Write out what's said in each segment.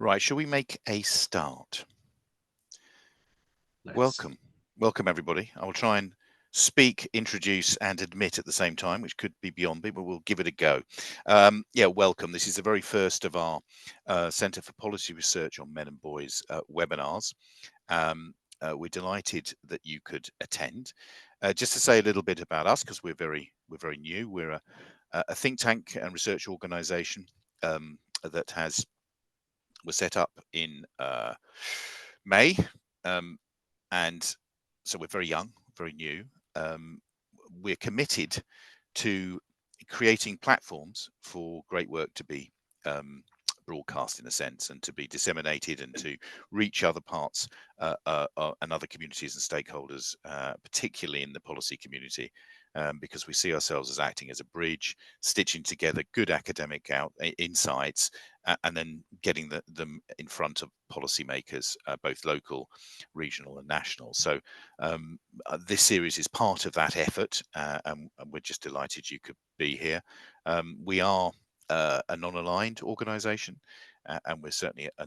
Right, shall we make a start? Let's. Welcome everybody. I will try and speak, introduce and admit at the same time, which could be beyond me, but we'll give it a go. Yeah, welcome. This is the very first of our Centre for Policy Research on Men and Boys webinars. We're delighted that you could attend. Just to say a little bit about us, because we're very new. We're a think tank and research organisation that was set up in May, and so we're very young, very new. We're committed to creating platforms for great work to be broadcast, in a sense, and to be disseminated and to reach other parts and other communities and stakeholders, particularly in the policy community, because we see ourselves as acting as a bridge, stitching together good academic insights and then getting them in front of policymakers, both local, regional and national. So this series is part of that effort, and we're just delighted you could be here. We are a non-aligned organisation, and we're certainly a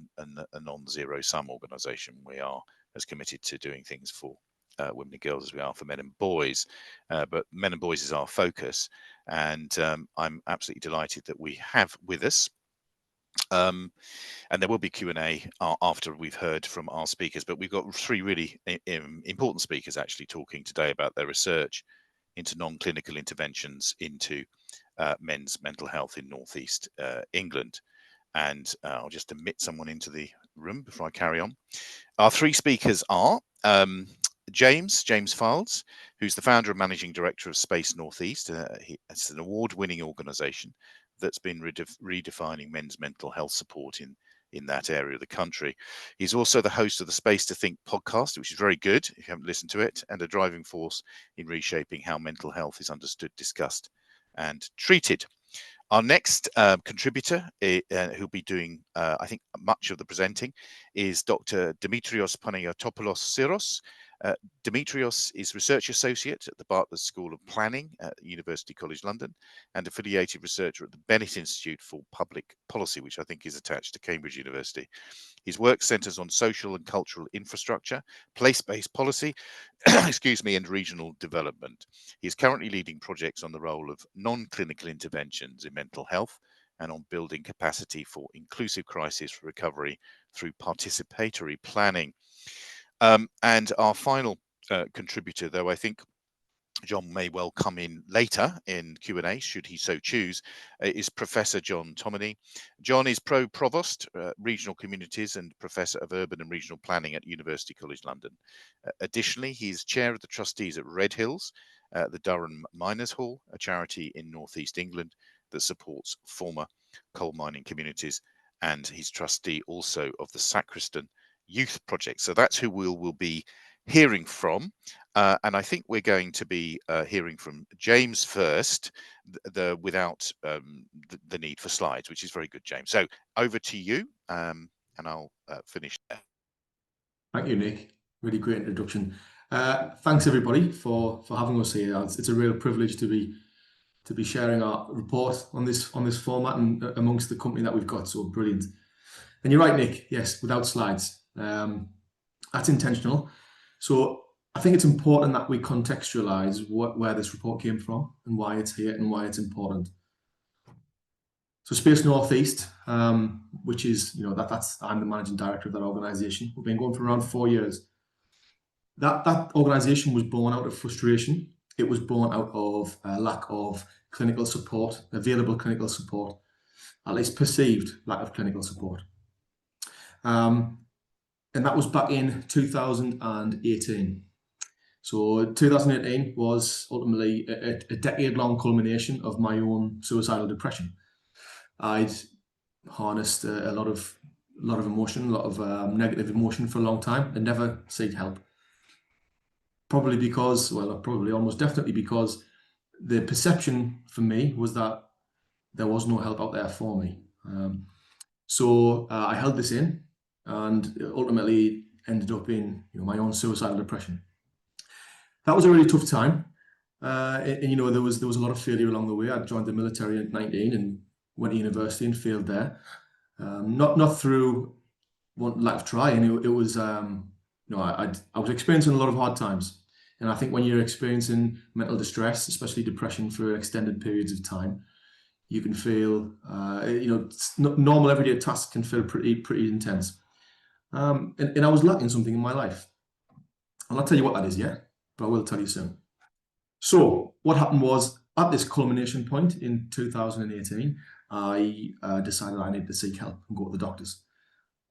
non-zero-sum organisation. We are as committed to doing things for women and girls as we are for men and boys, but men and boys is our focus, and I'm absolutely delighted that we have with us, and there will be Q&A after we've heard from our speakers, but we've got three really important speakers actually talking today about their research into non-clinical interventions into men's mental health in northeast England. And I'll just admit someone into the room before I carry on. Our three speakers are James Fildes, who's the founder and managing director of Space Northeast. It's an award-winning organisation that's been redefining men's mental health support in that area of the country. He's also the host of the Space to Think podcast, which is very good if you haven't listened to it, and a driving force in reshaping how mental health is understood, discussed and treated. Our next contributor, who'll be doing, I think, much of the presenting, is Dr. Dimitrios Panayotopoulos-Tsiros. Dimitrios is Research Associate at the Bartlett School of Planning at University College London and affiliated researcher at the Bennett Institute for Public Policy, which I think is attached to Cambridge University. His work centres on social and cultural infrastructure, place-based policy, excuse me, and regional development. He is currently leading projects on the role of non-clinical interventions in mental health and on building capacity for inclusive crisis recovery through participatory planning. And our final contributor, though I think John may well come in later in Q&A, should he so choose, is Professor John Tomaney. John is Provost, Regional Communities and Professor of Urban and Regional Planning at University College London. Additionally, he is Chair of the Trustees at Red Hills, the Durham Miners Hall, a charity in Northeast England that supports former coal mining communities, and he's trustee also of the Sacriston Youth Project. So that's who we'll be hearing from, and I think we're going to be hearing from James first, without the need for slides, which is very good, James. So over to you, and I'll finish there. Thank you, Nick. Really great introduction. Thanks everybody for having us here. It's a real privilege to be sharing our report on this format and amongst the company that we've got. So brilliant. And you're right, Nick. Yes, without slides. That's intentional. So I think it's important that we contextualize where this report came from and why it's here and why it's important. So Space Northeast, which is, that's I'm the managing director of that organisation. We've been going for around 4 years. That organisation was born out of frustration. It was born out of a lack of clinical support, available clinical support, at least perceived lack of clinical support. And that was back in 2018. So 2018 was ultimately a decade-long culmination of my own suicidal depression. I'd harnessed a lot of emotion, a lot of negative emotion for a long time and never sought help. Probably because, almost definitely because the perception for me was that there was no help out there for me. So I held this in, and ultimately ended up in my own suicidal depression. That was a really tough time, and there was a lot of failure along the way. I joined the military at 19 and went to university and failed there, not through wouldn't like to try. And it was, I was experiencing a lot of hard times. And I think when you're experiencing mental distress, especially depression for extended periods of time, you can feel, normal everyday tasks can feel pretty intense. And I was lacking something in my life. And I'll tell you what that is, yeah? But I will tell you soon. So what happened was, at this culmination point in 2018, I decided I needed to seek help and go to the doctors.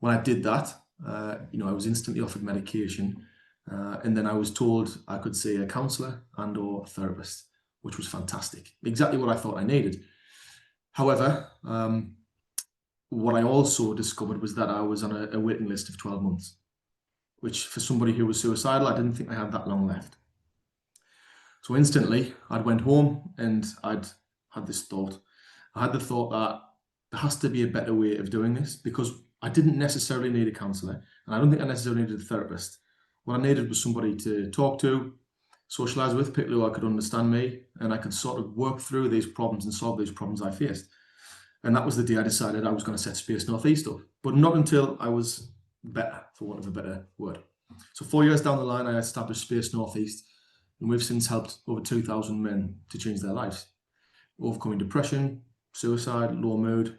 When I did that, I was instantly offered medication, and then I was told I could see a counsellor and or a therapist, which was fantastic. Exactly what I thought I needed. However, what I also discovered was that I was on a waiting list of 12 months, which for somebody who was suicidal, I didn't think I had that long left. So instantly, I'd went home and I'd had this thought. I had the thought that there has to be a better way of doing this, because I didn't necessarily need a counsellor, and I don't think I necessarily needed a therapist. What I needed was somebody to talk to, socialise with, people who I could understand me, and I could sort of work through these problems and solve these problems I faced. And that was the day I decided I was going to set Space Northeast up, but not until I was better, for want of a better word. So 4 years down the line, I established Space Northeast, and we've since helped over 2,000 men to change their lives, overcoming depression, suicide, low mood.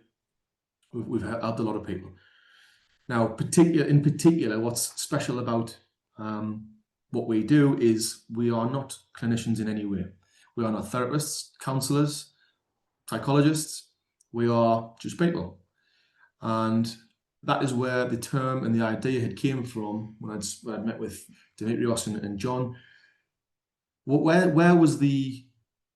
We've helped a lot of people. Now, in particular, what's special about what we do is we are not clinicians in any way. We are not therapists, counsellors, psychologists. We are just people. And that is where the term and the idea had came from when I'd met with Dimitrios and John. Where was the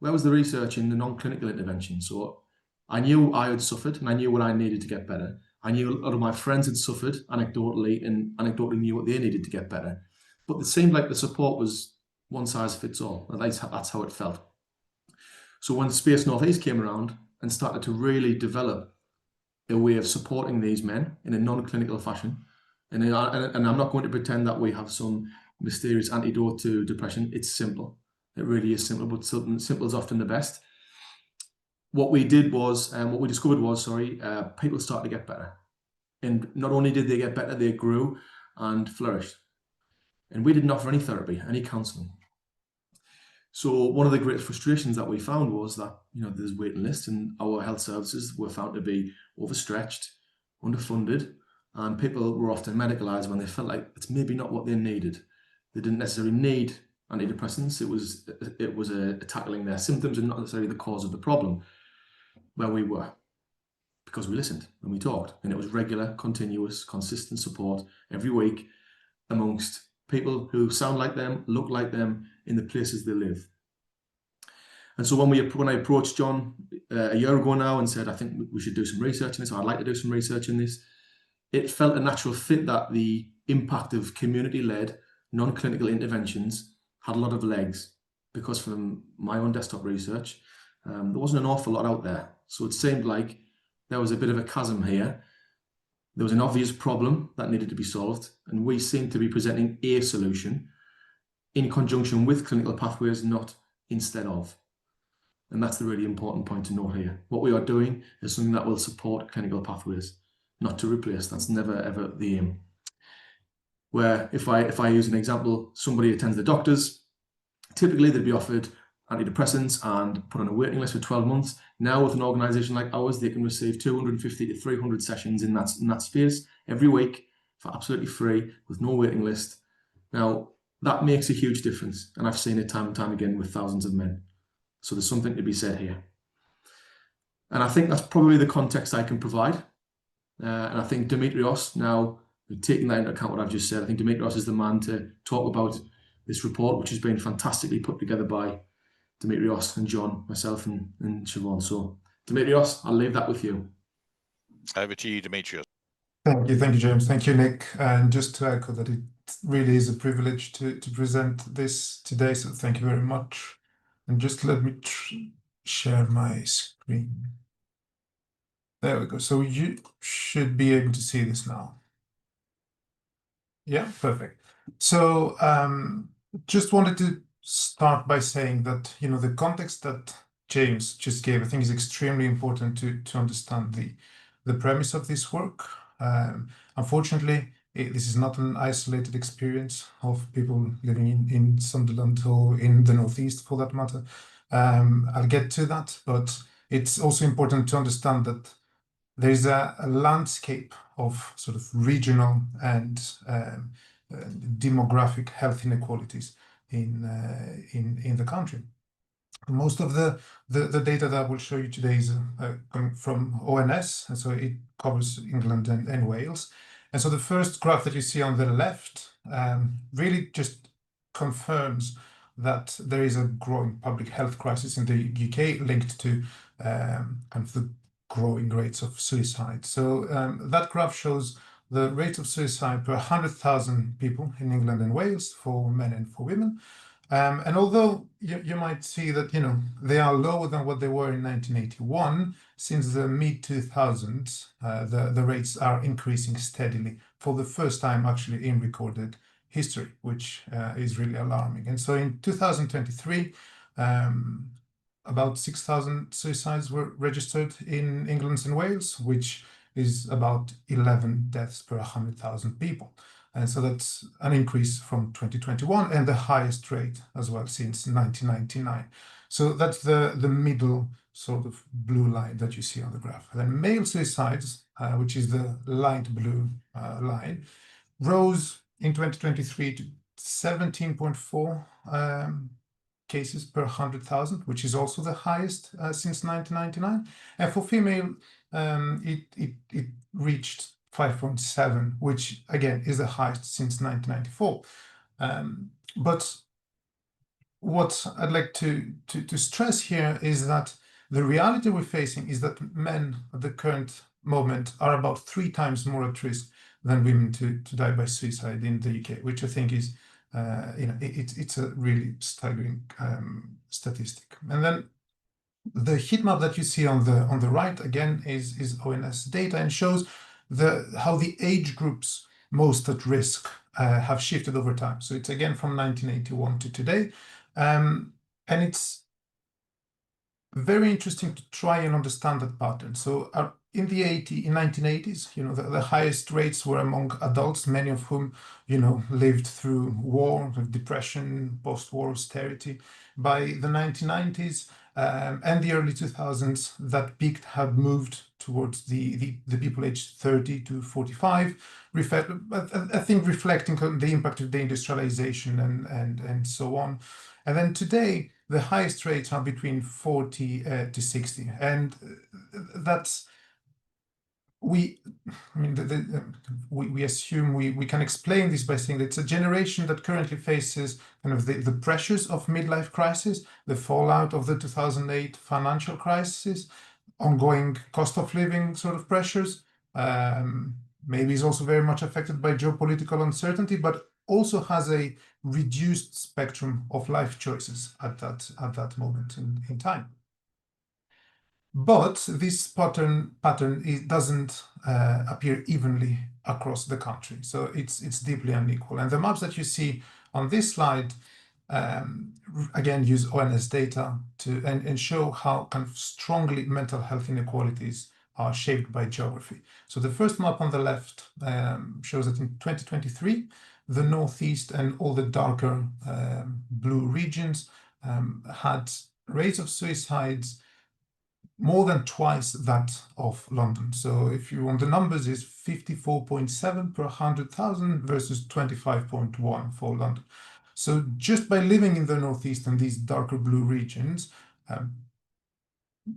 research in the non-clinical intervention? So I knew I had suffered, and I knew what I needed to get better. I knew a lot of my friends had suffered anecdotally, and anecdotally knew what they needed to get better. But it seemed like the support was one size fits all. That's how it felt. So when Space Northeast came around and started to really develop a way of supporting these men in a non-clinical fashion, and I'm not going to pretend that we have some mysterious antidote to depression. It's simple. It really is simple, but simple is often the best. What we discovered was, people started to get better. And not only did they get better, they grew and flourished. And we didn't offer any therapy, any counselling. So one of the great frustrations that we found was that, there's waiting lists, and our health services were found to be overstretched, underfunded, and people were often medicalised when they felt like it's maybe not what they needed. They didn't necessarily need antidepressants. It was tackling their symptoms and not necessarily the cause of the problem. Where we were, because we listened and we talked, and it was regular, continuous, consistent support every week amongst people who sound like them, look like them, in the places they live. And so when I approached John a year ago now and said, I think we should do some research in this, or I'd like to do some research in this, it felt a natural fit that the impact of community-led non-clinical interventions had a lot of legs, because from my own desktop research, there wasn't an awful lot out there. So it seemed like there was a bit of a chasm here. There was an obvious problem that needed to be solved, and we seemed to be presenting a solution in conjunction with clinical pathways, not instead of. And that's the really important point to note here. What we are doing is something that will support clinical pathways, not to replace. That's never, ever the aim. Where if I use an example, somebody attends the doctors, typically they'd be offered antidepressants and put on a waiting list for 12 months. Now with an organisation like ours, they can receive 250 to 300 sessions in that space every week for absolutely free with no waiting list. Now, that makes a huge difference, and I've seen it time and time again with thousands of men. So there's something to be said here. And I think that's probably the context I can provide. And I think Dimitrios, now taking that into account what I've just said, I think Dimitrios is the man to talk about this report, which has been fantastically put together by Dimitrios and John, myself and Siobhan. So Dimitrios, I'll leave that with you. Over to you, Dimitrios. Thank you, James. Thank you, Nick. And just to echo that, it really is a privilege to present this today. So thank you very much. And just let me share my screen. There we go. So you should be able to see this now. Yeah, perfect. So just wanted to start by saying that, the context that James just gave, I think is extremely important to understand the premise of this work. Unfortunately, this is not an isolated experience of people living in Sunderland or in the Northeast for that matter. I'll get to that, but it's also important to understand that there's a landscape of sort of regional and demographic health inequalities in the country. Most of the data that I will show you today is coming from ONS, and so it covers England and Wales. And so the first graph that you see on the left really just confirms that there is a growing public health crisis in the UK linked to kind of the growing rates of suicide. So that graph shows the rate of suicide per 100,000 people in England and Wales for men and for women. And although you might see that, they are lower than what they were in 1981, since the mid-2000s, the rates are increasing steadily for the first time actually in recorded history, which is really alarming. And so in 2023, about 6,000 suicides were registered in England and Wales, which is about 11 deaths per 100,000 people. And so that's an increase from 2021 and the highest rate as well since 1999. So that's the middle sort of blue line that you see on the graph. And then male suicides, which is the light blue line, rose in 2023 to 17.4 cases per 100,000, which is also the highest since 1999. And for female, it reached 5.7, which again is the highest since 1994. But what I'd like to stress here is that the reality we're facing is that men at the current moment are about 3 times more at risk than women to die by suicide in the UK, which I think is, it's a really staggering statistic. And then the heat map that you see on the right again is ONS data and shows how the age groups most at risk have shifted over time. So it's again from 1981 to today, and it's very interesting to try and understand that pattern. So in the 1980s, the highest rates were among adults, many of whom lived through war, depression, post-war austerity. By the 1990s and the early 2000s, that peak had moved towards the people aged 30 to 45, I think reflecting on the impact of the industrialization and so on. And then today, the highest rates are between 40 to 60, and that's we assume we can explain this by saying that it's a generation that currently faces kind of the pressures of midlife crisis, the fallout of the 2008 financial crisis, ongoing cost of living sort of pressures. Maybe is also very much affected by geopolitical uncertainty, but also has a reduced spectrum of life choices at that moment in time. But this pattern doesn't appear evenly across the country, so it's deeply unequal. And the maps that you see on this slide again use ONS data and show how kind of strongly mental health inequalities are shaped by geography. So the first map on the left shows that in 2023, the Northeast and all the darker blue regions had rates of suicides more than twice that of London. So if you want the numbers, is 54.7 per 100,000 versus 25.1 for London. So just by living in the Northeast and these darker blue regions,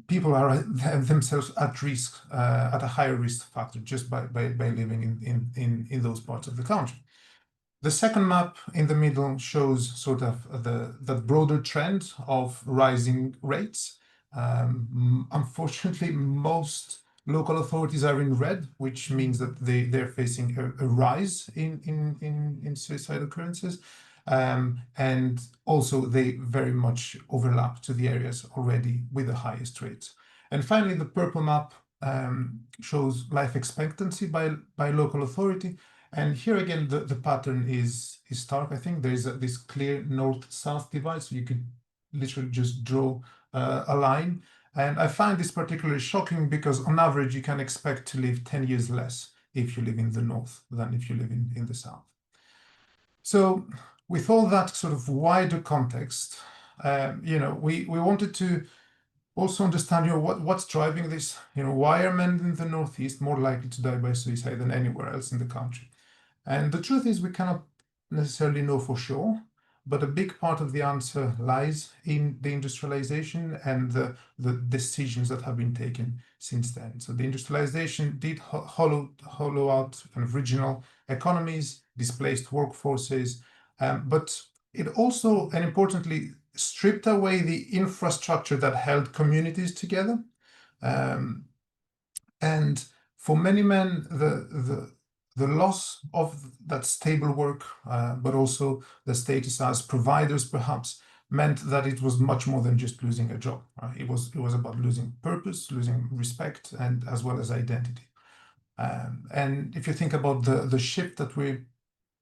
people are themselves at risk, at a higher risk factor just by living in those parts of the country. The second map in the middle shows sort of the broader trend of rising rates. Unfortunately, most local authorities are in red, which means that they're facing a rise in suicide occurrences. And also they very much overlap to the areas already with the highest rates. And finally, the purple map shows life expectancy by local authority. And here again, the pattern is stark. I think there is this clear north-south divide, so you could literally just draw a line. And I find this particularly shocking because on average, you can expect to live 10 years less if you live in the north than if you live in the south. So with all that sort of wider context, we wanted to also understand, what's driving this. Why are men in the Northeast more likely to die by suicide than anywhere else in the country? And the truth is, we cannot necessarily know for sure, but a big part of the answer lies in the industrialization and the decisions that have been taken since then. So the industrialization did hollow out kind of regional economies, displaced workforces, but it also, and importantly, stripped away the infrastructure that held communities together. And for many men, the loss of that stable work, but also the status as providers, perhaps, meant that it was much more than just losing a job. Right? It was about losing purpose, losing respect, and as well as identity. And if you think about the shift that we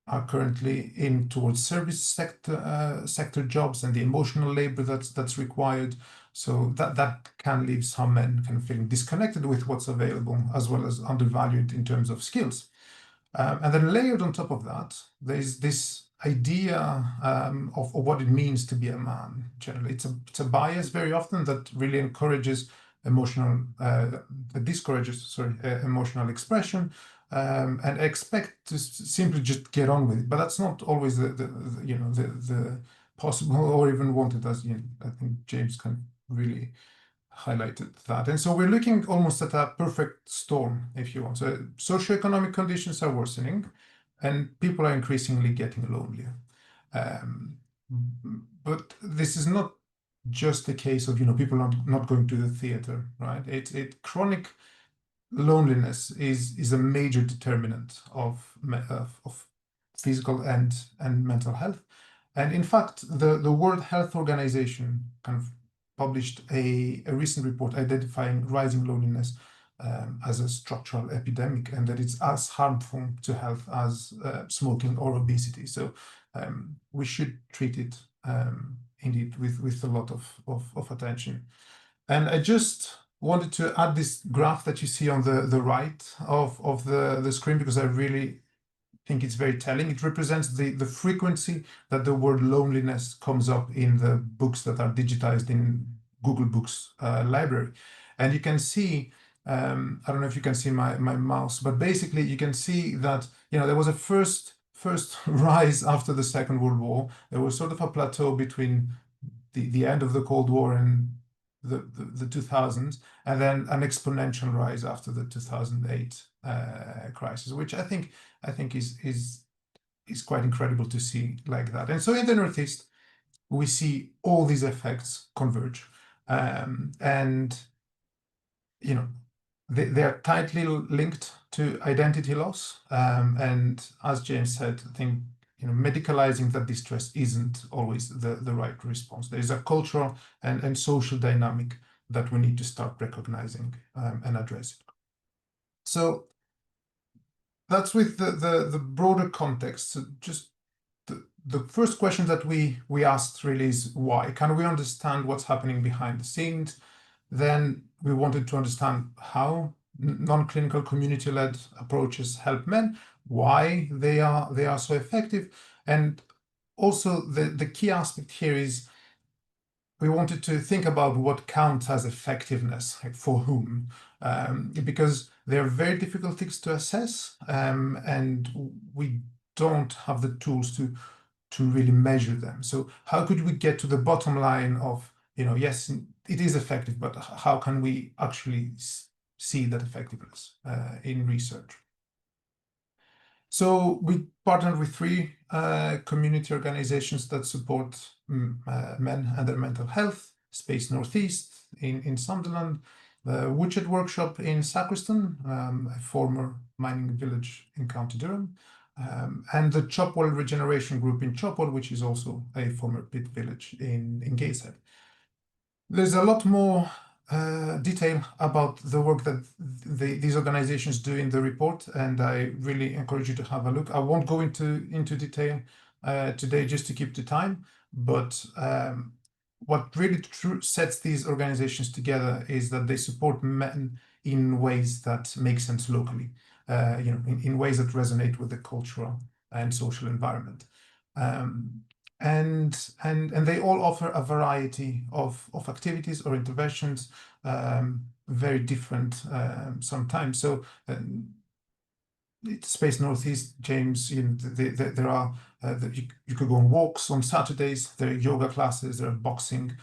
are currently in towards service sector jobs and the emotional labor that's required, so that can leave some men kind of feeling disconnected with what's available, as well as undervalued in terms of skills. And then layered on top of that, there's this idea of what it means to be a man. Generally, it's a bias very often that really encourages discourages emotional expression, and expect to simply just get on with it. But that's not always the possible or even wanted, as I think James can really highlighted that. And so we're looking almost at a perfect storm, if you want. So socioeconomic conditions are worsening and people are increasingly getting lonelier. But this is not just a case of people not going to the theater, right? Chronic loneliness is a major determinant of physical and mental health. And in fact, the World Health Organization kind of published a recent report identifying rising loneliness as a structural epidemic, and that it's as harmful to health as smoking or obesity. So we should treat it indeed with a lot of attention. And I just wanted to add this graph that you see on the right of the screen, because I really think it's very telling. It represents the frequency that the word loneliness comes up in the books that are digitized in Google Books library. And you can see, I don't know if you can see my mouse, but basically you can see that there was a first rise after the Second World War. There was sort of a plateau between the end of the Cold War and the 2000s, and then an exponential rise after the 2008 crisis, which I think is quite incredible to see like that. And so in the Northeast, we see all these effects converge, and they are tightly linked to identity loss. And as James said, I think medicalizing that distress isn't always the right response. There is a cultural and social dynamic that we need to start recognizing and addressing. So that's with the broader context. So just the first question that we asked really is why? Can we understand what's happening behind the scenes? Then we wanted to understand how non-clinical community-led approaches help men, why they are so effective. And also the key aspect here is we wanted to think about what counts as effectiveness, like for whom, because they're very difficult things to assess, and we don't have the tools to really measure them. So how could we get to the bottom line of, yes, it is effective, but how can we actually see that effectiveness in research? So we partnered with 3 community organizations that support men and their mental health: Space Northeast in Sunderland, the Woodshed Workshop in Sacriston, a former mining village in County Durham, and the Chopwell Regeneration Group in Chopwell, which is also a former pit village in Gateshead. There's a lot more detail about the work that these organizations do in the report, and I really encourage you to have a look. I won't go into detail today just to keep the time, but what really sets these organizations together is that they support men in ways that make sense locally. in ways that resonate with the cultural and social environment. And they all offer a variety of activities or interventions, very different sometimes. So Space Northeast, James, there are you could go on walks on Saturdays. There are yoga classes. There are boxing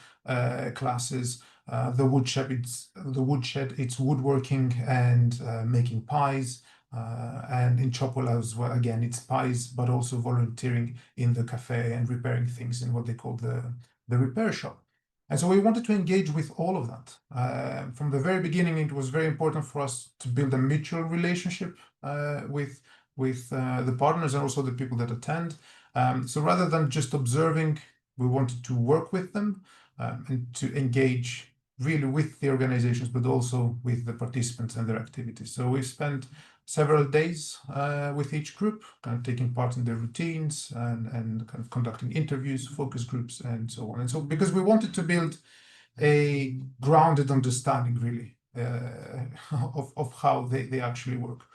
classes. The woodshed, it's woodworking and making pies. And in Chopwell as well, again, it's pies, but also volunteering in the cafe and repairing things in what they call the repair shop. And so we wanted to engage with all of that. From the very beginning, it was very important for us to build a mutual relationship with the partners and also the people that attend. So rather than just observing, we wanted to work with them and to engage really with the organizations, but also with the participants and their activities. So we spent several days with each group, kind of taking part in their routines and kind of conducting interviews, focus groups, and so on. And so because we wanted to build a grounded understanding, really, of how they actually work.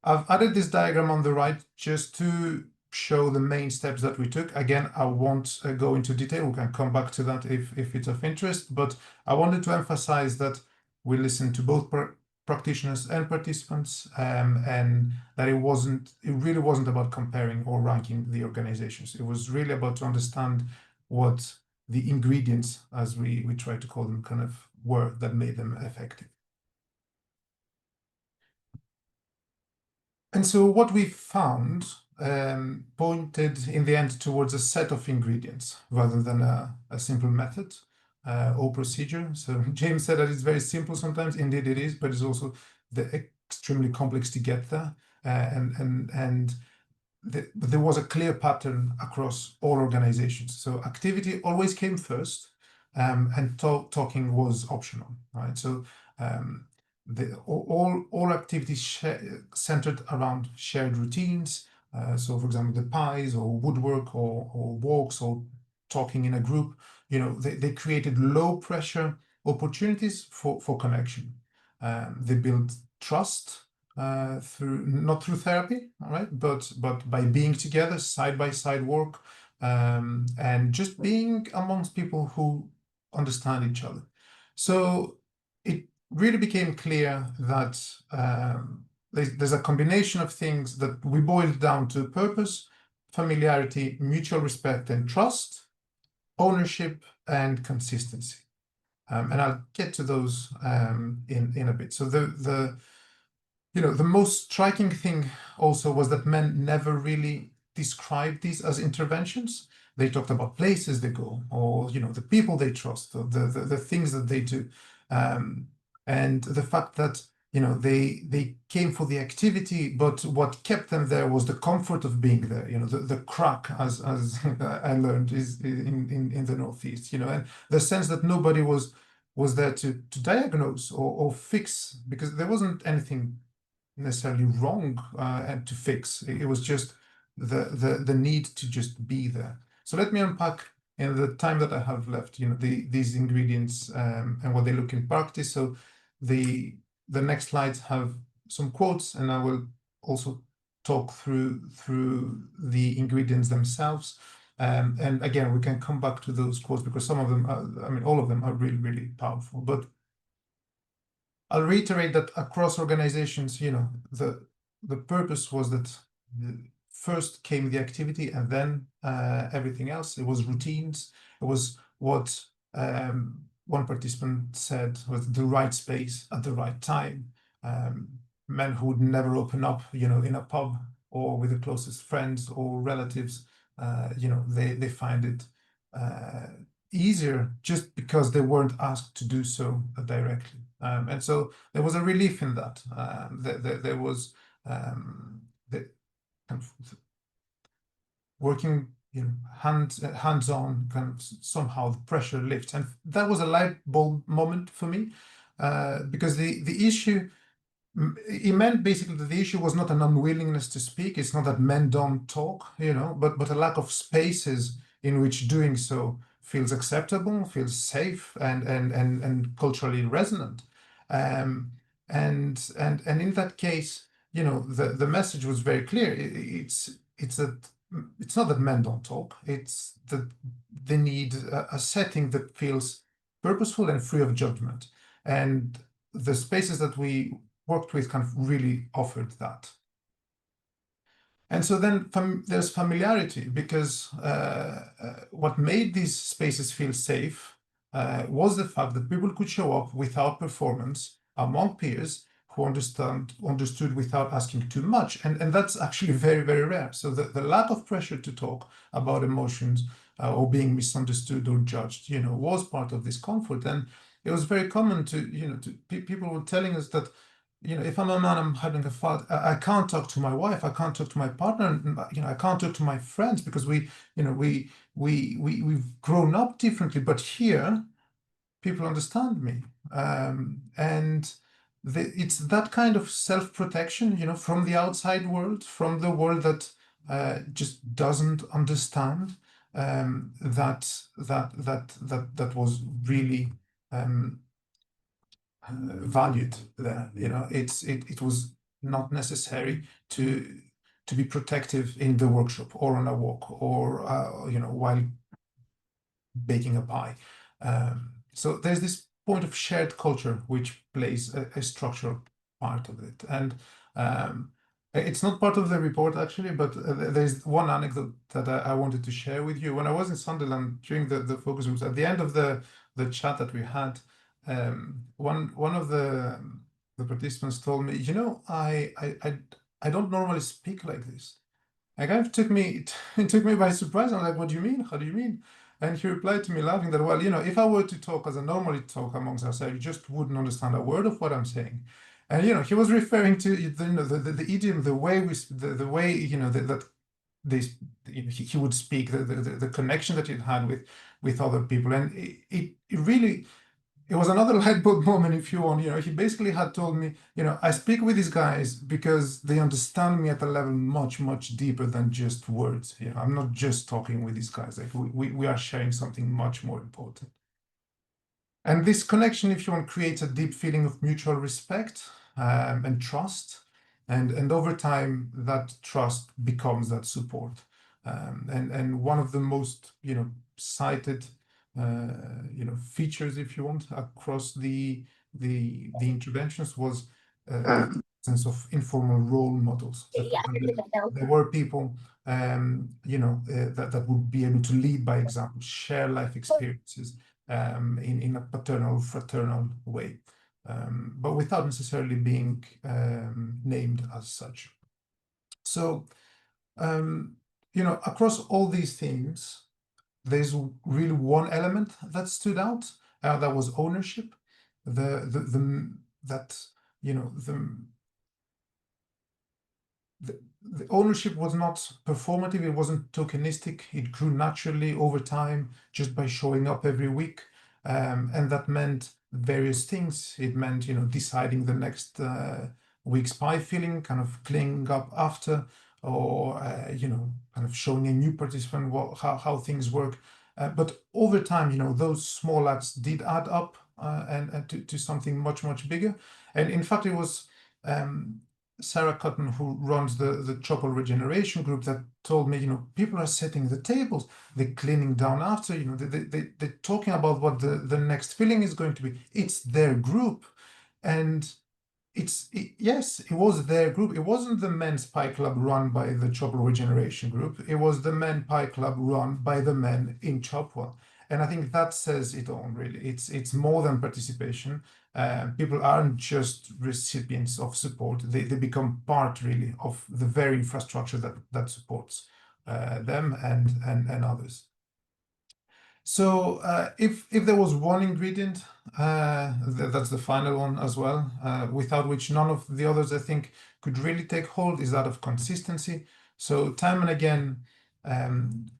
I've added this diagram on the right just to show the main steps that we took. Again, I won't go into detail. We can come back to that if it's of interest, but I wanted to emphasize that we listened to both practitioners and participants, and that it really wasn't about comparing or ranking the organizations. It was really about to understand what the ingredients, as we try to call them, kind of were that made them effective. And so what we found pointed in the end towards a set of ingredients rather than a simple method or procedure. So James said that it's very simple sometimes. Indeed it is, but it's also extremely complex to get there. But there was a clear pattern across all organizations. So activity always came first, and talking was optional, right? So all activities centered around shared routines. So, for example, the pies or woodwork or walks or talking in a group, they created low pressure opportunities for connection. They built trust not through therapy, all right, but by being together, side by side work, and just being amongst people who understand each other. So it really became clear that there's a combination of things that we boiled down to: purpose, familiarity, mutual respect and trust, ownership, and consistency. And I'll get to those in a bit. So the most striking thing also was that men never really described these as interventions. They talked about places they go, or the people they trust, or the things that they do, and the fact that they came for the activity, but what kept them there was the comfort of being there. The crack, as I learned, is in the Northeast. And the sense that nobody was there to diagnose or fix, because there wasn't anything necessarily wrong and to fix. It was just the need to just be there. So let me unpack in the time that I have left, these ingredients and what they look in practice. So the next slides have some quotes, and I will also talk through the ingredients themselves. And again, we can come back to those quotes because some of them are, all of them are really, really powerful. But I'll reiterate that across organizations, the purpose was that first came the activity and then everything else. It was routines. It was what one participant said was the right space at the right time. Men who would never open up, in a pub or with the closest friends or relatives, they find it easier just because they weren't asked to do so directly. And so there was a relief in that. There was the kind of working, hands-on, kind of somehow the pressure lifts, and that was a light bulb moment for me, because the issue, it meant basically that the issue was not an unwillingness to speak. It's not that men don't talk, but a lack of spaces in which doing so feels acceptable, feels safe, and culturally resonant. And in that case, the message was very clear. It's not that men don't talk. It's that they need a setting that feels purposeful and free of judgment. And the spaces that we worked with kind of really offered that. And so then there's familiarity, because what made these spaces feel safe was the fact that people could show up without performance among peers who understood without asking too much. And that's actually very, very rare. So the lack of pressure to talk about emotions or being misunderstood or judged, was part of this comfort. And it was very common people were telling us that, if I'm a man, I'm having a fight, I can't talk to my wife, I can't talk to my partner, I can't talk to my friends, because we've grown up differently, but here people understand me. And it's that kind of self-protection, from the outside world, from the world that just doesn't understand, that was really valued there. It was not necessary to be protective in the workshop or on a walk or while baking a pie. So there's this point of shared culture which plays a structural part of it. And it's not part of the report actually, but there's one anecdote that I wanted to share with you. When I was in Sunderland during the focus groups, at the end of the chat that we had, one of the participants told me, I don't normally speak like this. It kind of took me by surprise. I'm like, what do you mean? How do you mean? And he replied to me laughing that, well, if I were to talk as I normally talk amongst ourselves, you just wouldn't understand a word of what I'm saying. And he was referring to the idiom, the way the way that this he would speak, the connection that he had with other people, and it really. It was another light bulb moment, if you want. He basically had told me, I speak with these guys because they understand me at a level much, much deeper than just words. I'm not just talking with these guys. Like we are sharing something much more important. And this connection, if you want, creates a deep feeling of mutual respect and trust. And over time, that trust becomes that support. And one of the most, cited features, if you want, across the interventions was the sense of informal role models. There were people, that would be able to lead by example, share life experiences in a paternal, fraternal way, but without necessarily being named as such. So, across all these themes, there's really one element that stood out, that was ownership. The ownership was not performative, it wasn't tokenistic, it grew naturally over time just by showing up every week. And that meant various things. It meant, deciding the next week's pie filling, kind of cleaning up after, or, kind of showing a new participant how things work. But over time, those small acts did add up and to something much, much bigger. And in fact, it was Sarah Cotton, who runs the Chopper Regeneration Group, that told me, people are setting the tables, they're cleaning down after, they're talking about what the next filling is going to be. It's their group. And yes, it was their group. It wasn't the men's pie club run by the Chopper Regeneration Group. It was the men pie club run by the men in Chopwell. And I think that says it all, really. It's more than participation. People aren't just recipients of support. They become part, really, of the very infrastructure that supports them and others. So if there was one ingredient, that's the final one as well, without which none of the others, I think, could really take hold, is that of consistency. So time and again,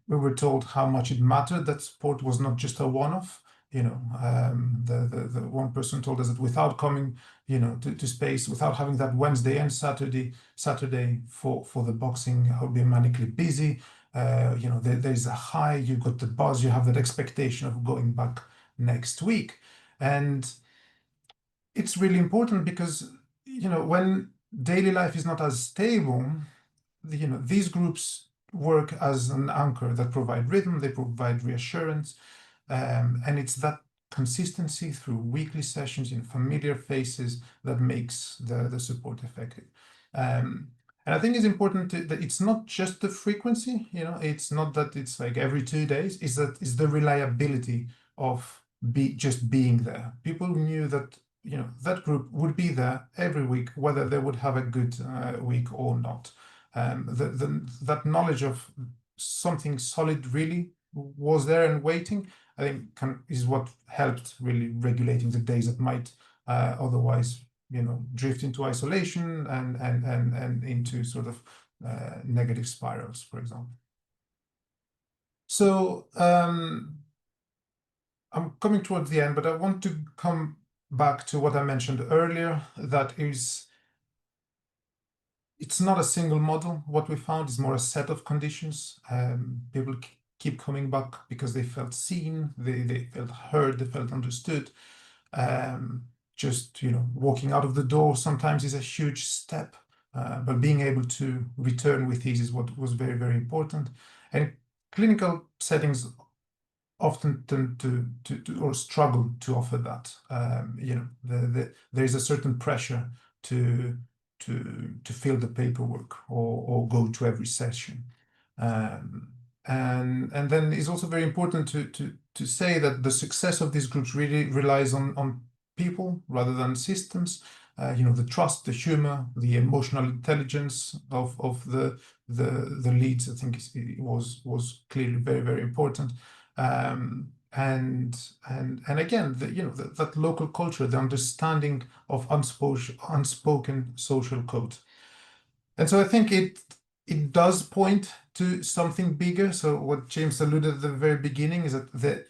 we were told how much it mattered that support was not just a one-off. The one person told us that without coming, to space, without having that Wednesday and Saturday for the boxing, I would be manically busy. There's a high, you've got the buzz, you have that expectation of going back next week. And it's really important because, when daily life is not as stable, these groups work as an anchor that provide rhythm, they provide reassurance, and it's that consistency through weekly sessions in familiar faces that makes the support effective. And I think it's important that it's not just the frequency, it's not that it's like every 2 days, it's the reliability of just being there. People knew that that group would be there every week, whether they would have a good week or not. That knowledge of something solid really was there and waiting, I think is what helped really regulating the days that might otherwise drift into isolation and into sort of negative spirals, for example. So I'm coming towards the end, but I want to come back to what I mentioned earlier, that it's not a single model. What we found is more a set of conditions. People keep coming back because they felt seen, they felt heard, they felt understood. Just walking out of the door sometimes is a huge step, but being able to return with ease is what was very, very important. And clinical settings often tend to or struggle to offer that. There is a certain pressure to fill the paperwork or go to every session. And then it's also very important to say that the success of these groups really relies on people rather than systems. The trust, the humor, the emotional intelligence of the leads, I think it was clearly very, very important. And again, that local culture, the understanding of unspoken social code. And so I think it does point to something bigger. So what James alluded at the very beginning is that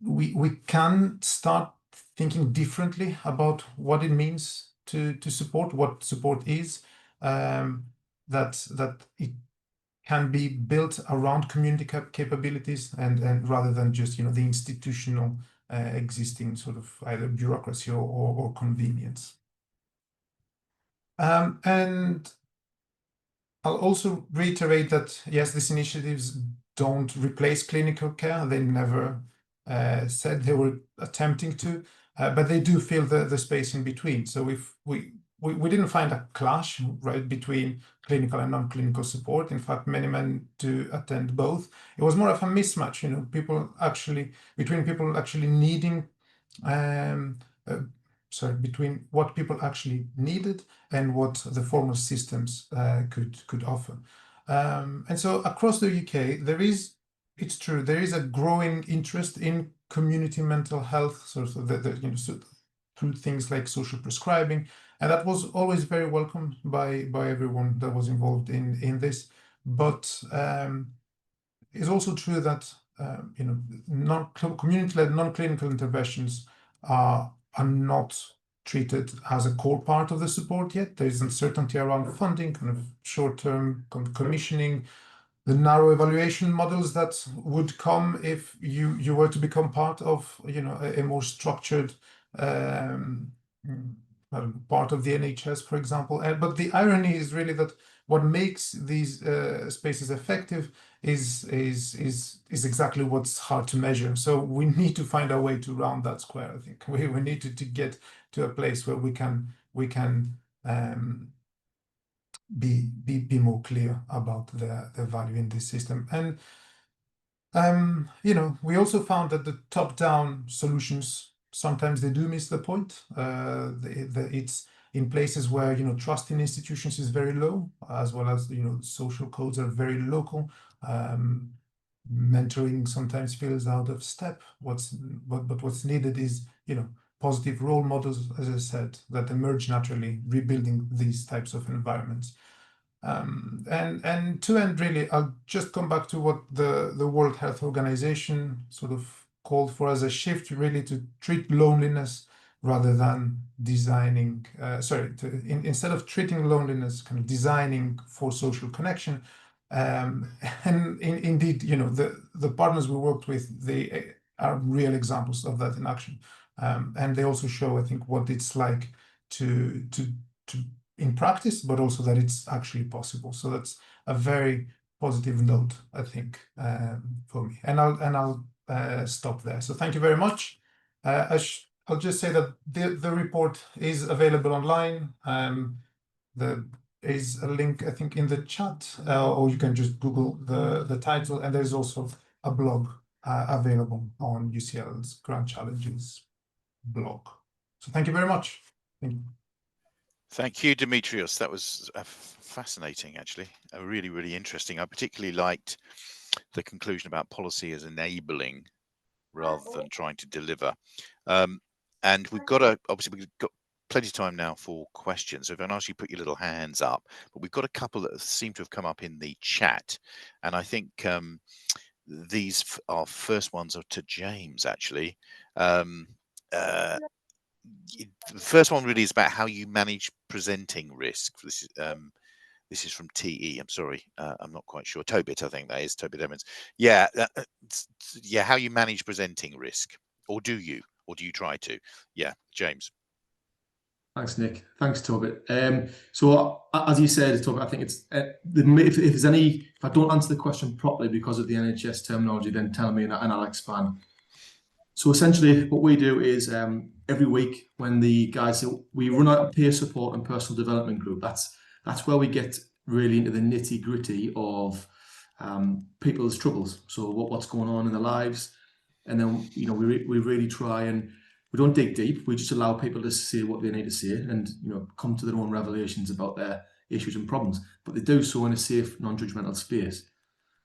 we can start thinking differently about what it means to support, what support is, that it can be built around community capabilities and rather than just the institutional existing sort of either bureaucracy or convenience. And I'll also reiterate that, yes, these initiatives don't replace clinical care. They never said they were attempting to, but they do fill the space in between. So if we didn't find a clash, right, between clinical and non-clinical support. In fact, many men do attend both. It was more of a mismatch, between people actually needing, between what people actually needed and what the formal systems could offer. And so across the UK, it's true, there is a growing interest in community mental health, sort of through things like social prescribing, and that was always very welcomed by everyone that was involved in this. But it's also true that community-led non-clinical interventions are not treated as a core part of the support yet. There is uncertainty around funding, kind of short-term commissioning, the narrow evaluation models that would come if you were to become part of a more structured part of the NHS, for example. But the irony is really that what makes these spaces effective is exactly what's hard to measure. So we need to find a way to round that square. I think we need to get to a place where we can be more clear about the value in this system. And we also found that the top-down solutions sometimes they do miss the point. It's in places where trust in institutions is very low, as well as social codes are very local. Mentoring sometimes feels out of step. But what's needed is positive role models, as I said, that emerge naturally, rebuilding these types of environments. And to end, really, I'll just come back to what the World Health Organization sort of called for as a shift, really, to treat loneliness rather than designing, instead of treating loneliness, kind of designing for social connection. And indeed, the partners we worked with, they are real examples of that in action. And they also show, I think, what it's like to in practice, but also that it's actually possible. So that's a very positive note, I think, for me. And I'll stop there. So thank you very much. I'll just say that the report is available online. There is a link, I think, in the chat, or you can just Google the title, and there's also a blog available on UCL's Grand Challenges blog. So thank you very much. Thank you. Thank you, Dimitrios. That was fascinating, actually. Really, really interesting. I particularly liked the conclusion about policy as enabling rather than trying to deliver. And we've got obviously we've got plenty of time now for questions. So if I ask you, put your little hands up. But we've got a couple that seem to have come up in the chat, and I think these our first ones are to James, actually. The first one really is about how you manage presenting risk. This is from TE. I'm sorry, I'm not quite sure. Tobit, I think that is Tobit Emmons. Yeah, yeah. How you manage presenting risk, or do you try to? Yeah, James. Thanks, Nick. Thanks, Tobit. So as you said, Tobit, I think it's if I don't answer the question properly because of the NHS terminology, then tell me and I'll expand. So essentially, what we do is every week when the guys we run a peer support and personal development group. That's where we get really into the nitty gritty of people's troubles. So what's going on in their lives, and then we really try and we don't dig deep. We just allow people to say what they need to say and come to their own revelations about their issues and problems. But they do so in a safe, non-judgmental space.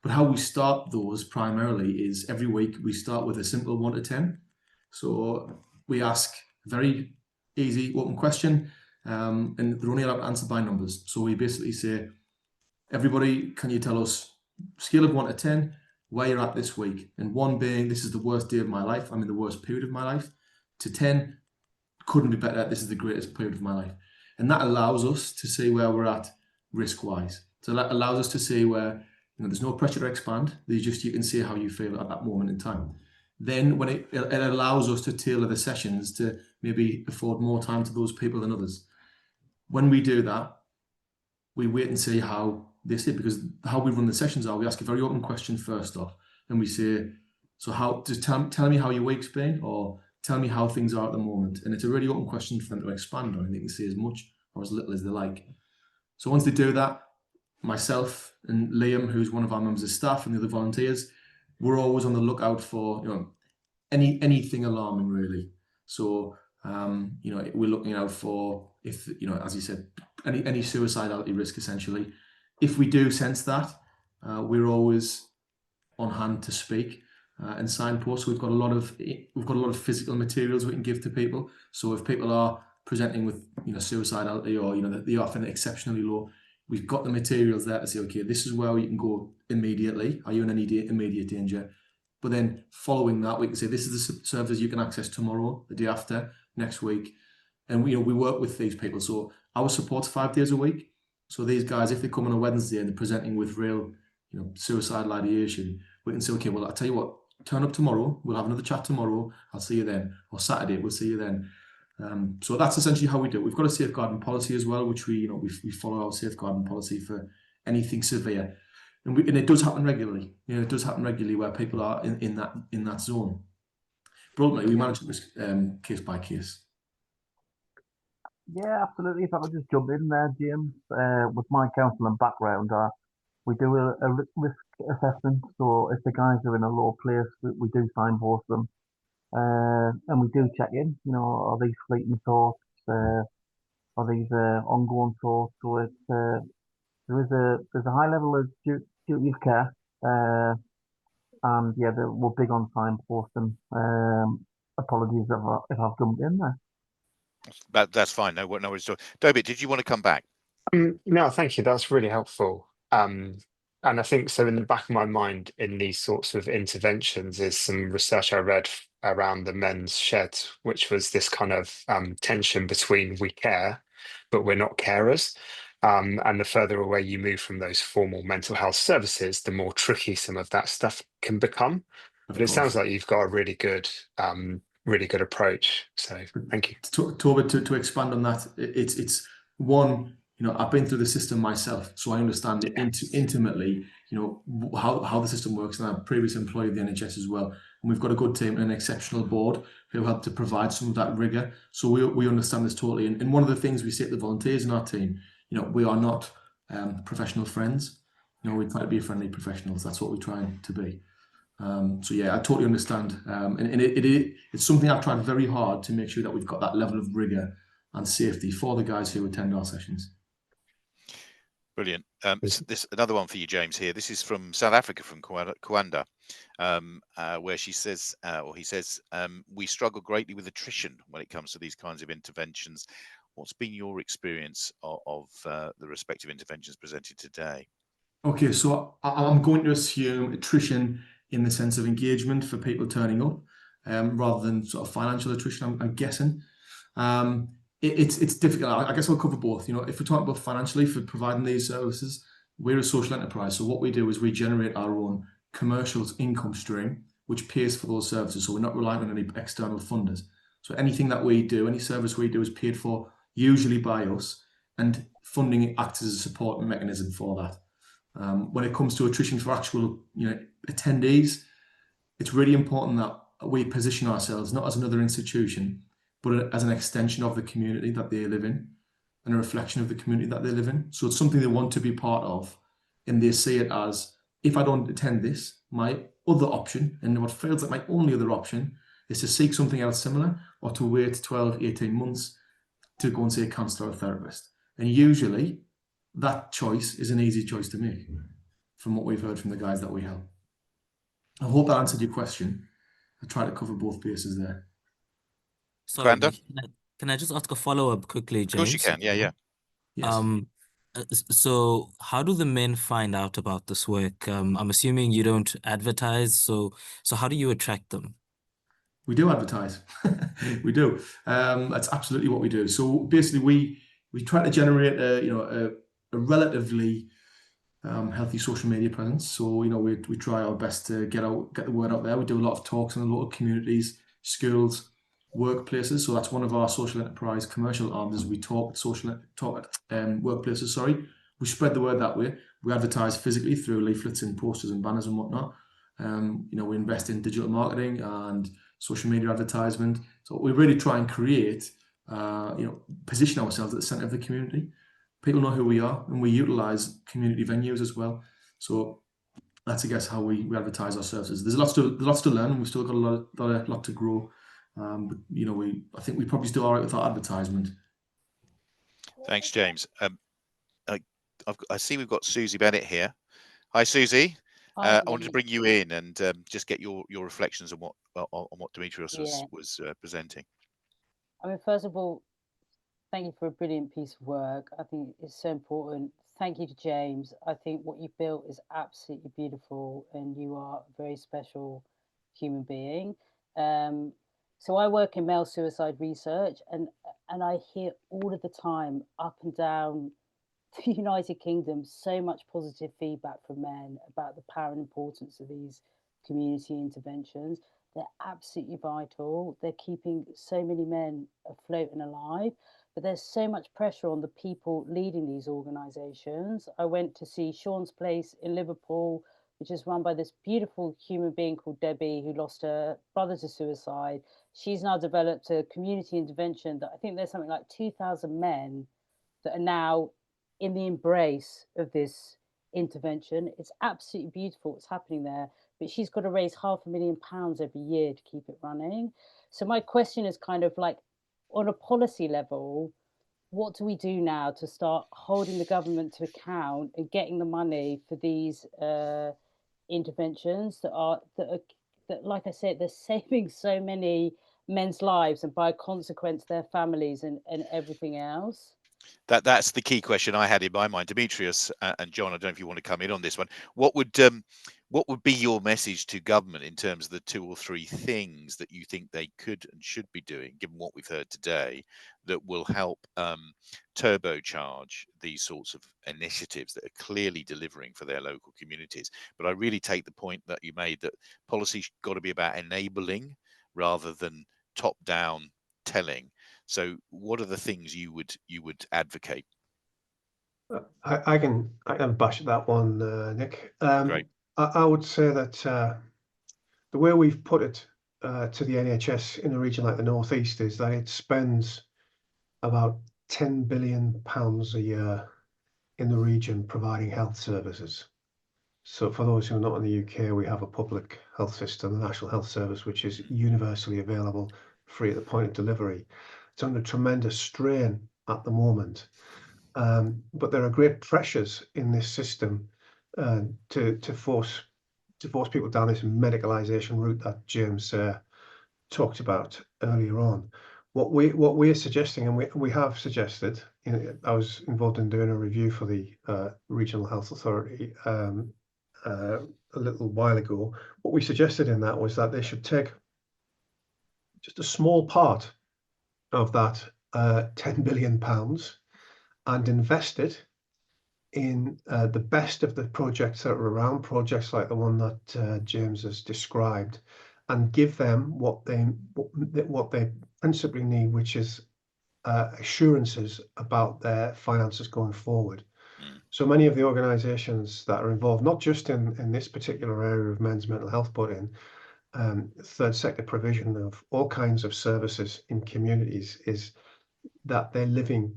But how we start those primarily is every week we start with a simple 1 to 10. So we ask a very easy open question, and they're only allowed to answer by numbers. So we basically say, everybody, can you tell us, scale of 1 to 10, where you're at this week? And 1 being, this is the worst day of my life, I'm in the worst period of my life, to 10, couldn't be better, this is the greatest period of my life. And that allows us to see where we're at risk-wise. So that allows us to see where there's no pressure to expand. There's just, you can see how you feel at that moment in time. Then when it allows us to tailor the sessions to maybe afford more time to those people than others. When we do that, we wait and see how they say, because how we run the sessions are, we ask a very open question first off, and we say, so how, just tell me how your week's been, or tell me how things are at the moment. And it's a really open question for them to expand on, and they can say as much or as little as they like. So once they do that, myself and Liam, who's one of our members of staff, and the other volunteers, we're always on the lookout for anything alarming, really. So we're looking out for, if as you said, any suicidality risk, essentially. If we do sense that, we're always on hand to speak and signpost. We've got a lot of physical materials we can give to people. So if people are presenting with suicidality, or they are feeling exceptionally low, we've got the materials there to say, okay, this is where you can go immediately. Are you in any immediate danger? But then following that, we can say, this is the services you can access tomorrow, the day after, next week. And we work with these people. So our support's 5 days a week. So these guys, if they come on a Wednesday and they're presenting with real, suicidal ideation, we can say, okay, well, I'll tell you what, turn up tomorrow. We'll have another chat tomorrow. I'll see you then. Or Saturday, we'll see you then. So that's essentially how we do it. We've got a safeguarding policy as well, which we follow our safeguarding policy for anything severe. And it does happen regularly. It does happen regularly where people are in that zone. But ultimately, we manage it case by case. Yeah, absolutely. If I could just jump in there, James, with my counselling background, we do a risk assessment. So if the guys are in a low place, we do signpost them, and we do check in. Are these fleeting thoughts? Are these ongoing thoughts? So it's there's a high level of duty of care, and yeah, we're big on signposting. Apologies if I've jumped in there. That's fine. No worries. David, did you want to come back? No, thank you. That's really helpful. And I think so. In the back of my mind, in these sorts of interventions, is some research I read around the men's shed, which was this kind of tension between we care, but we're not carers. And the further away you move from those formal mental health services, the more tricky some of that stuff can become. But it sounds like you've got a really good approach. So thank you. Tobit, to expand on that, it's One, I've been through the system myself, so I understand it intimately, how the system works, and I'm a previous employee of the NHS as well. And we've got a good team and an exceptional board who help to provide some of that rigor. So we understand this totally. And one of the things we say to the volunteers in our team, we are not professional friends. We try to be friendly professionals. That's what we're trying to be. So yeah, I totally understand. And it's something I've tried very hard to make sure that we've got that level of rigor and safety for the guys who attend our sessions. Brilliant. This another one for you, James. Here, this is from South Africa, from Kwanda, where she says, or he says, we struggle greatly with attrition when it comes to these kinds of interventions. What's been your experience of the respective interventions presented today? Okay, so I'm going to assume attrition in the sense of engagement for people turning up, rather than sort of financial attrition. I'm guessing. It's difficult. I guess I'll cover both. If we're talking about financially for providing these services, we're a social enterprise. So what we do is we generate our own commercial income stream, which pays for those services. So we're not relying on any external funders. So anything that we do, any service we do, is paid for usually by us, and funding acts as a support mechanism for that. When it comes to attrition for actual, attendees, it's really important that we position ourselves not as another institution, but as an extension of the community that they live in, and a reflection of the community that they live in. So it's something they want to be part of, and they see it as, if I don't attend this, my other option, and what feels like my only other option, is to seek something else similar, or to wait 12, 18 months to go and see a counsellor or therapist. And usually that choice is an easy choice to make, from what we've heard from the guys that we help. I hope that answered your question. I tried to cover both bases there. Sorry, Kwanda? can I just ask a follow-up quickly, James? Of course you can. Yeah. Yes. So how do the men find out about this work? I'm assuming you don't advertise, so how do you attract them? We do advertise. We do. That's absolutely what we do. So basically, we try to generate a relatively healthy social media presence. So we try our best to get the word out there. We do a lot of talks in the local communities, schools, workplaces. So that's one of our social enterprise commercial arms. We talk at workplaces. Sorry, we spread the word that way. We advertise physically through leaflets and posters and banners and whatnot. We invest in digital marketing and social media advertisement. So we really try and create, position ourselves at the centre of the community. People know who we are, and we utilise community venues as well. So that's, I guess, how we advertise our services. There's lots to learn, and we've still got a lot to grow. But I think we probably still are right with our advertisement. Thanks, James. I see we've got Susie Bennett here. Hi, Susie. I wanted to bring you in and just get your reflections on what Dimitrios was presenting. I mean, first of all, thank you for a brilliant piece of work. I think it's so important. Thank you to James. I think what you built is absolutely beautiful, and you are a very special human being. So I work in male suicide research, and I hear all of the time, up and down the United Kingdom, so much positive feedback from men about the power and importance of these community interventions. They're absolutely vital. They're keeping so many men afloat and alive. But there's so much pressure on the people leading these organisations. I went to see Sean's Place in Liverpool, which is run by this beautiful human being called Debbie, who lost her brother to suicide. She's now developed a community intervention that I think there's something like 2,000 men that are now in the embrace of this intervention. It's absolutely beautiful what's happening there, but she's got to raise £500,000 every year to keep it running. So my question is kind of like, on a policy level, what do we do now to start holding the government to account and getting the money for these interventions that, like I said, they're saving so many men's lives, and by consequence their families and everything else? That's the key question I had in my mind. Dimitrios and John, I don't know if you want to come in on this one. What would be your message to government in terms of the 2 or 3 things that you think they could and should be doing, given what we've heard today, that will help turbocharge these sorts of initiatives that are clearly delivering for their local communities? But I really take the point that you made, that policy's got to be about enabling rather than top-down telling. So what are the things you would advocate? I can bash at that one, Nick. Great. I would say that the way we've put it to the NHS in a region like the North East is that it spends about £10 billion a year in the region providing health services. So for those who are not in the UK, we have a public health system, the National Health Service, which is universally available, free at the point of delivery. It's under tremendous strain at the moment. But there are great pressures in this system to force people down this medicalisation route that James talked about earlier on. What we're suggesting, and we have suggested, I was involved in doing a review for the Regional Health Authority a little while ago. What we suggested in that was that they should take just a small part of that £10 billion and invest it in the best of the projects that are around, projects like the one that James has described, and give them what they principally need, which is assurances about their finances going forward. So many of the organisations that are involved, not just in this particular area of men's mental health, but in third sector provision of all kinds of services in communities, is that they're living,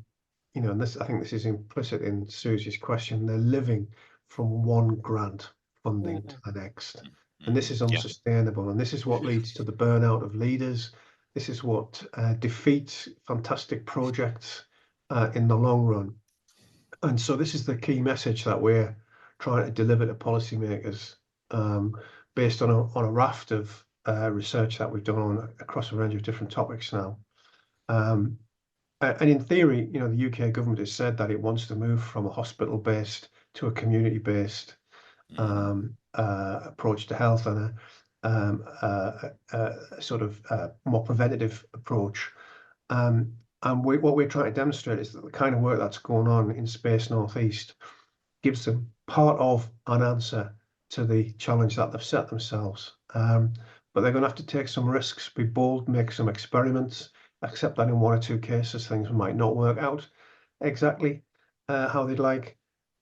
and I think this is implicit in Susie's question, they're living from one grant funding to the next. And this is unsustainable. And this is what leads to the burnout of leaders. This is what defeats fantastic projects in the long run. And so this is the key message that we're trying to deliver to policymakers based on a raft of research that we've done across a range of different topics now. And in theory, the UK government has said that it wants to move from a hospital-based to a community-based approach to health and a sort of more preventative approach. And what we're trying to demonstrate is that the kind of work that's going on in Space Northeast gives them part of an answer to the challenge that they've set themselves. But they're going to have to take some risks, be bold, make some experiments, accept that in one or two cases things might not work out exactly how they'd like.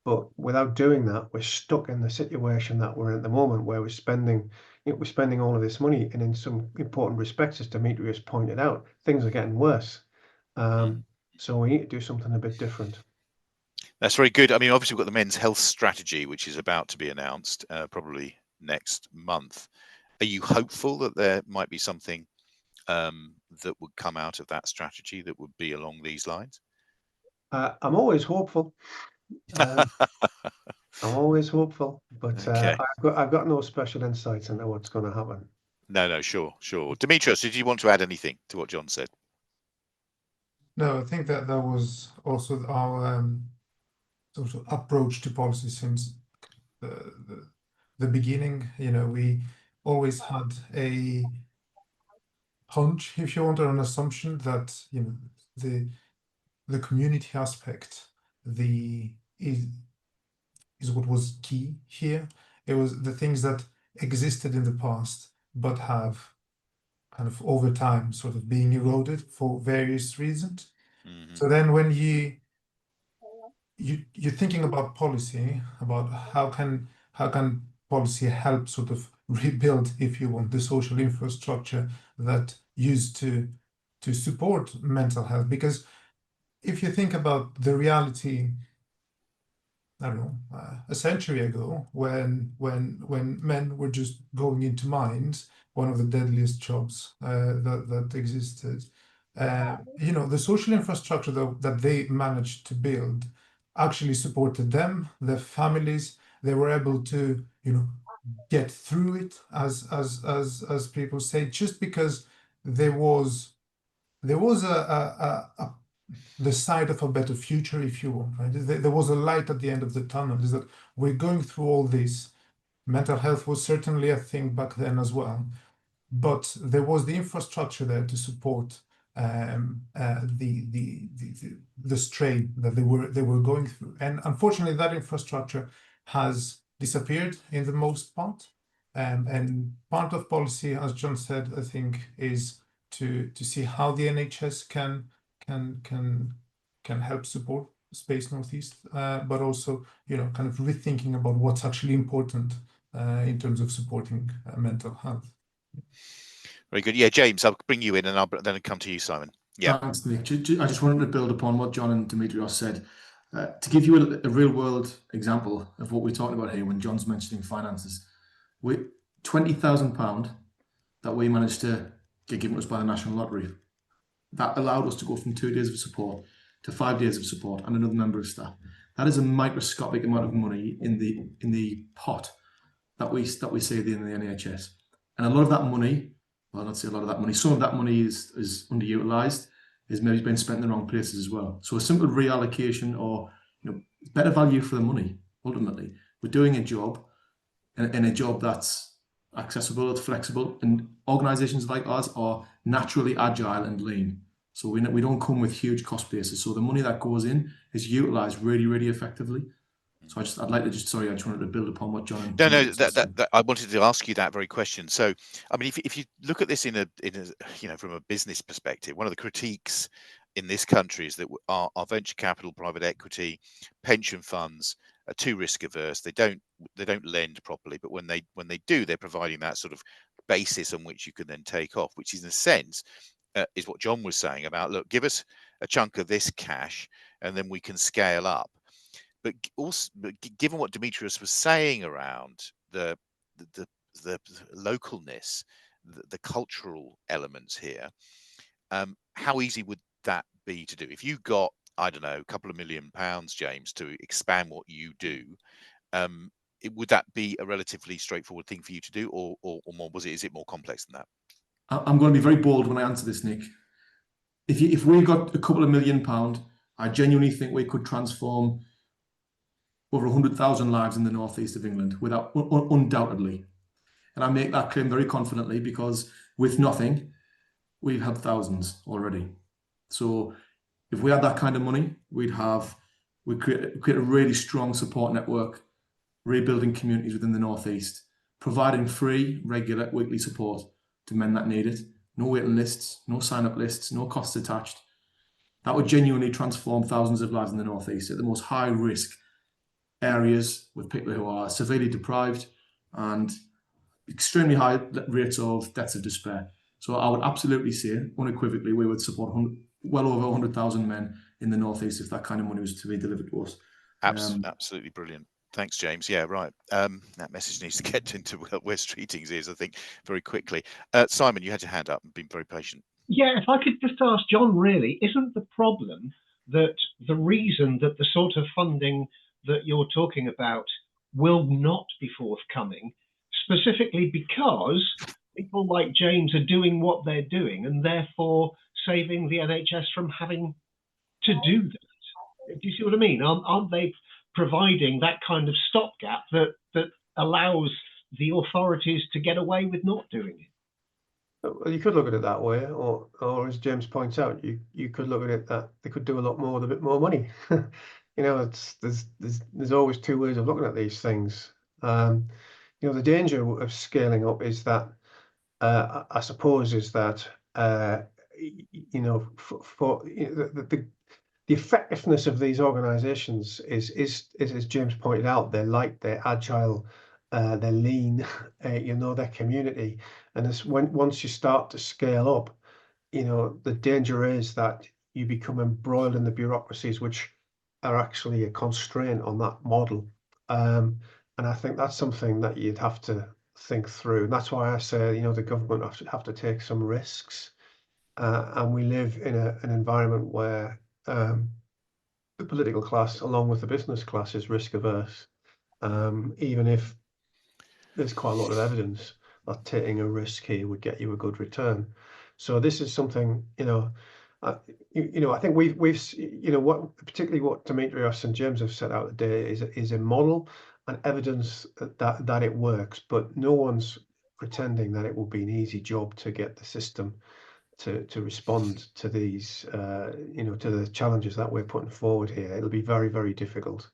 But without doing that, we're stuck in the situation that we're in at the moment, where we're spending all of this money, and in some important respects, as Dimitrios pointed out, things are getting worse. So we need to do something a bit different. That's very good. I mean, obviously we've got the men's health strategy, which is about to be announced probably next month. Are you hopeful that there might be something that would come out of that strategy that would be along these lines? I'm always hopeful. I'm always hopeful, but okay. I've got no special insights into what's going to happen. No, sure. Dimitrios, did you want to add anything to what John said? No, I think that was also our sort of approach to policy since the beginning. We always had a hunch, if you want, or an assumption that the community aspect is what was key here. It was the things that existed in the past but have kind of over time sort of being eroded for various reasons. So then when you're thinking about policy, about how can policy help sort of rebuild, if you want, the social infrastructure that used to support mental health. Because if you think about the reality, I don't know, a century ago, when men were just going into mines, one of the deadliest jobs that existed, the social infrastructure that they managed to build actually supported them, their families. They were able to, get through it, as people say, just because there was the side of a better future, if you want, right? There was a light at the end of the tunnel, is that we're going through all this. Mental health was certainly a thing back then as well, but there was the infrastructure there to support the strain that they were going through. And unfortunately, that infrastructure has disappeared in the most part. And part of policy, as John said, I think, is to see how the NHS can can help support Space Northeast, but also, kind of rethinking about what's actually important in terms of supporting mental health. Very good. Yeah, James, I'll bring you in, and then come to you, Simon. Yeah. Thanks, Nick. I just wanted to build upon what John and Dimitrios said. To give you a real world example of what we're talking about here, when John's mentioning finances, £20,000 that we managed to get given to us by the National Lottery, that allowed us to go from 2 days of support to 5 days of support and another member of staff. That is a microscopic amount of money in the pot that we save in the NHS. And a lot of that money, well, not say a lot of that money, some of that money is underutilized, is maybe been spent in the wrong places as well. So a simple reallocation, or better value for the money. Ultimately, we're doing a job, and a job that's accessible, it's flexible, and organisations like ours are naturally agile and lean. So we don't come with huge cost bases. So the money that goes in is utilised really, really effectively. So I just wanted to build upon what John. I wanted to ask you that very question. So, I mean, if you look at this in a from a business perspective, one of the critiques in this country is that our venture capital, private equity, pension funds are too risk averse. They don't lend properly, but when they do, they're providing that sort of basis on which you can then take off, which is in a sense is what John was saying about, look, give us a chunk of this cash and then we can scale up. But also, given what Dimitrios was saying around the localness, the cultural elements here, how easy would that be to do? If you got, I don't know, a couple of £1 million, James, to expand what you do, would that be a relatively straightforward thing for you to do, or more? Is it more complex than that? I'm going to be very bold when I answer this, Nick. If we got a couple of £1 million, I genuinely think we could transform over 100,000 lives in the northeast of England, without undoubtedly. And I make that claim very confidently because with nothing, we've had thousands already. So if we had that kind of money, we'd create a really strong support network, rebuilding communities within the northeast, providing free, regular, weekly support to men that need it. No waiting lists, no sign-up lists, no costs attached. That would genuinely transform thousands of lives in the northeast at the most high-risk areas, with people who are severely deprived and extremely high rates of deaths of despair. So I would absolutely say, unequivocally, we would support well over 100,000 men in the northeast if that kind of money was to be delivered to us. Absolutely brilliant. Thanks, James. Yeah, right. That message needs to get into West Streeting's ears, I think, very quickly. Simon, you had your hand up and been very patient. Yeah, if I could just ask John, really, isn't the problem that the reason that the sort of funding that you're talking about will not be forthcoming, specifically because people like James are doing what they're doing and therefore saving the NHS from having to do that? Do you see what I mean? Aren't they providing that kind of stopgap that allows the authorities to get away with not doing it? Well, you could look at it that way, or as James points out, you could look at it that they could do a lot more with a bit more money. There's always two ways of looking at these things. The danger of scaling up is that I suppose is that the effectiveness of these organisations is as James pointed out, they're light, they're agile, they're lean, they're community. And once you start to scale up, the danger is that you become embroiled in the bureaucracies, which are actually a constraint on that model. And I think that's something that you'd have to think through. And that's why I say, the government have to take some risks. And we live in an environment where the political class, along with the business class, is risk averse, even if there's quite a lot of evidence that taking a risk here would get you a good return. So this is something, I think we've particularly what Dimitrios and James have set out today is a model and evidence that it works, but no one's pretending that it will be an easy job to get the system to respond to these, to the challenges that we're putting forward here. It'll be very, very difficult,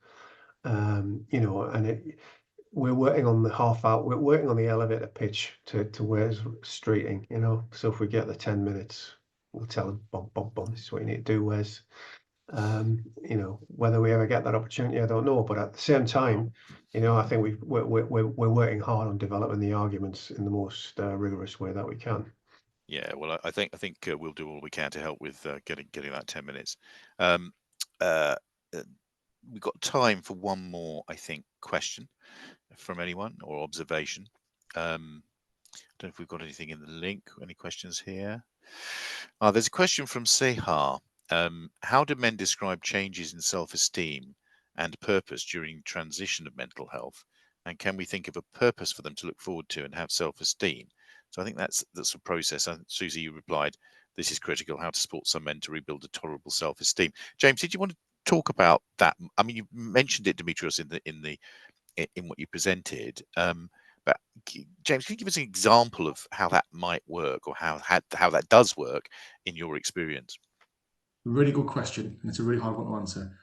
we're working on we're working on the elevator pitch to West Streeting, so if we get the 10 minutes, we'll tell them, boom, boom, boom, this is what you need to do. Whereas, you know, whether we ever get that opportunity, I don't know. But at the same time, you know, I think we're working hard on developing the arguments in the most rigorous way that we can. Yeah, well, I think we'll do all we can to help with getting that 10 minutes. We've got time for one more, I think, question from anyone or observation. I don't know if we've got anything in the link. Any questions here? There's a question from Sehar. How do men describe changes in self-esteem and purpose during transition of mental health? And can we think of a purpose for them to look forward to and have self-esteem? So I think that's a process. Susie, you replied, this is critical, how to support some men to rebuild a tolerable self-esteem. James, did you want to talk about that? I mean, you mentioned it, Dimitrios, in what you presented. But James, can you give us an example of how that might work, or how that does work in your experience? Really good question, and it's a really hard one to answer.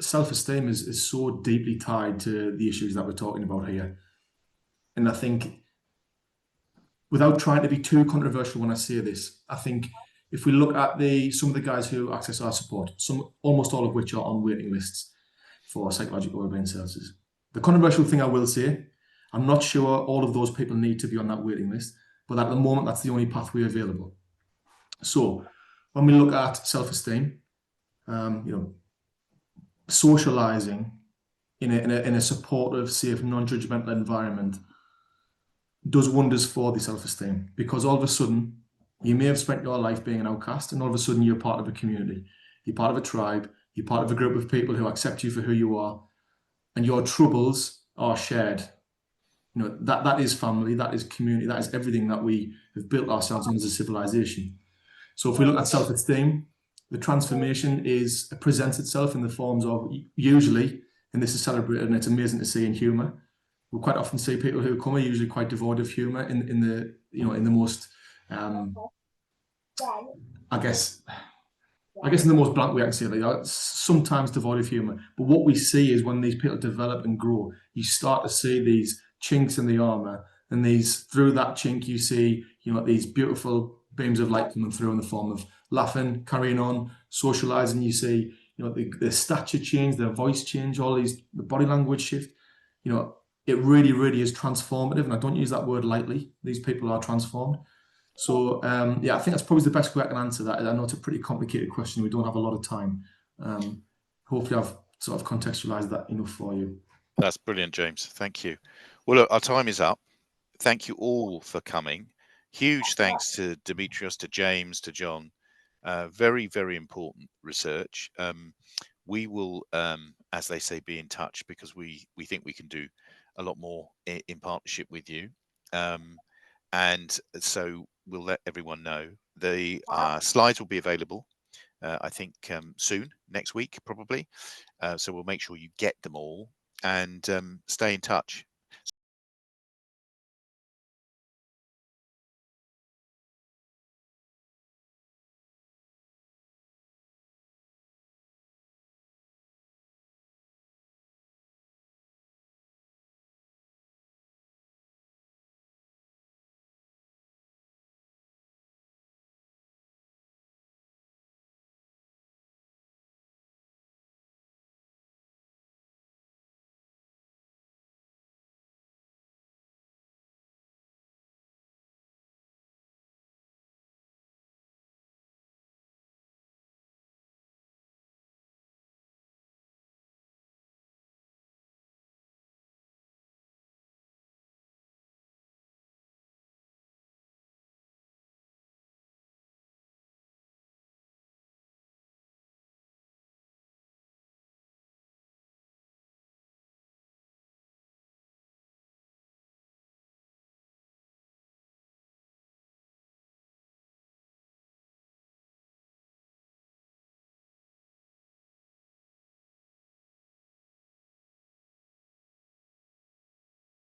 Self-esteem is so deeply tied to the issues that we're talking about here. And I think, without trying to be too controversial when I say this, I think if we look at some of the guys who access our support, almost all of which are on waiting lists for psychological wellbeing services. The controversial thing I will say, I'm not sure all of those people need to be on that waiting list, but at the moment, that's the only pathway available. So when we look at self-esteem, you know, socializing in a supportive, safe, non-judgmental environment does wonders for the self-esteem, because all of a sudden you may have spent your life being an outcast, and all of a sudden you're part of a community, you're part of a tribe, you're part of a group of people who accept you for who you are, and your troubles are shared. You know, that is family, that is community, that is everything that we have built ourselves on as a civilization. So if we look at self-esteem, the transformation presents itself in the forms of, usually, and this is celebrated and it's amazing to see, in humour. We quite often see people who come are usually quite devoid of humour in the most, I guess in the most blunt way I can say, like, sometimes devoid of humour. But what we see is, when these people develop and grow, you start to see these chinks in the armour, and through that chink you see, you know, these beautiful beams of light coming through in the form of laughing, carrying on, socialising. You see, you know, the stature change, their voice change, the body language shift. You know, it really, really is transformative, and I don't use that word lightly. These people are transformed. So yeah, I think that's probably the best way I can answer that. I know it's a pretty complicated question. We don't have a lot of time. Hopefully I've sort of contextualized that enough for you. That's brilliant, James. Thank you. Well, look, our time is up. Thank you all for coming. Huge thanks to Dimitrios, to James, to John. Very, very important research. We will, as they say, be in touch, because we think we can do a lot more in partnership with you. And so we'll let everyone know. The slides will be available, I think, soon, next week, probably. So we'll make sure you get them all, and stay in touch.